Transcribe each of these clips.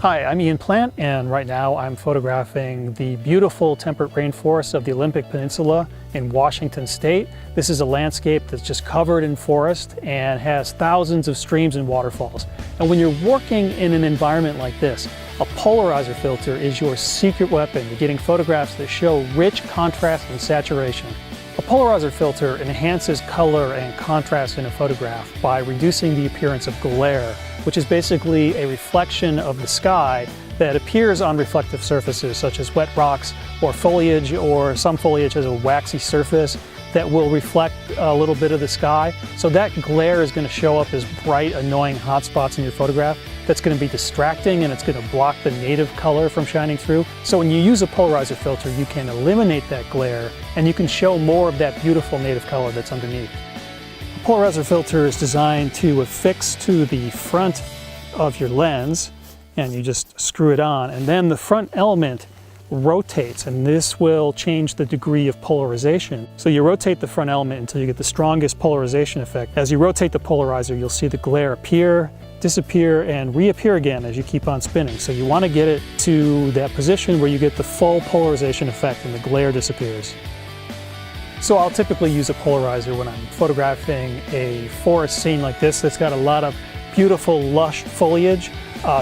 Hi, I'm Ian Plant, and right now I'm photographing the beautiful temperate rainforest of the Olympic Peninsula in Washington State. This is a landscape that's just covered in forest and has thousands of streams and waterfalls. And when you're working in an environment like this, a polarizer filter is your secret weapon to getting photographs that show rich contrast and saturation. A polarizer filter enhances color and contrast in a photograph by reducing the appearance of glare, which is basically a reflection of the sky that appears on reflective surfaces such as wet rocks or foliage, or some foliage has a waxy surface that will reflect a little bit of the sky. So that glare is going to show up as bright, annoying hot spots in your photograph. That's going to be distracting, and it's going to block the native color from shining through. So when you use a polarizer filter, you can eliminate that glare and you can show more of that beautiful native color that's underneath. A polarizer filter is designed to affix to the front of your lens, and you just screw it on, and then the front element rotates, and this will change the degree of polarization. So you rotate the front element until you get the strongest polarization effect. As you rotate the polarizer, you'll see the glare appear, disappear, and reappear again as you keep on spinning. So you want to get it to that position where you get the full polarization effect and the glare disappears. So I'll typically use a polarizer when I'm photographing a forest scene like this that's got a lot of beautiful lush foliage.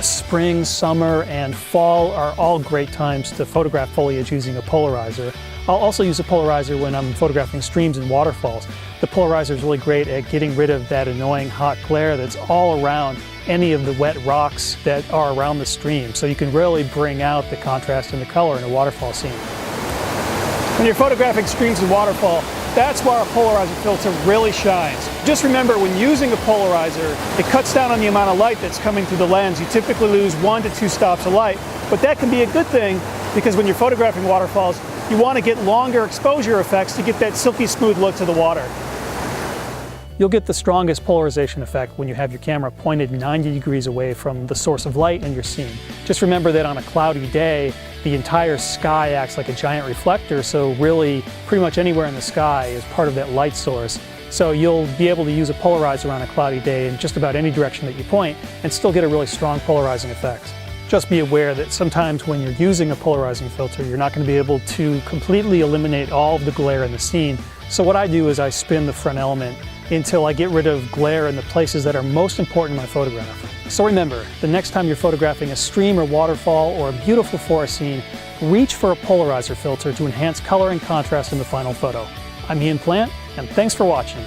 Spring, summer, and fall are all great times to photograph foliage using a polarizer. I'll also use a polarizer when I'm photographing streams and waterfalls. The polarizer is really great at getting rid of that annoying hot glare that's all around any of the wet rocks that are around the stream. So you can really bring out the contrast and the color in a waterfall scene. When you're photographing streams and waterfall, that's where a polarizer filter really shines. Just remember, when using a polarizer, it cuts down on the amount of light that's coming through the lens. You typically lose 1 to 2 stops of light, but that can be a good thing because when you're photographing waterfalls, you want to get longer exposure effects to get that silky smooth look to the water. You'll get the strongest polarization effect when you have your camera pointed 90 degrees away from the source of light in your scene. Just remember that on a cloudy day, the entire sky acts like a giant reflector, so really pretty much anywhere in the sky is part of that light source. So you'll be able to use a polarizer on a cloudy day in just about any direction that you point and still get a really strong polarizing effect. Just be aware that sometimes when you're using a polarizing filter, you're not going to be able to completely eliminate all of the glare in the scene. So what I do is I spin the front element until I get rid of glare in the places that are most important in my photograph. So remember, the next time you're photographing a stream or waterfall or a beautiful forest scene, reach for a polarizer filter to enhance color and contrast in the final photo. I'm Ian Plant, and thanks for watching.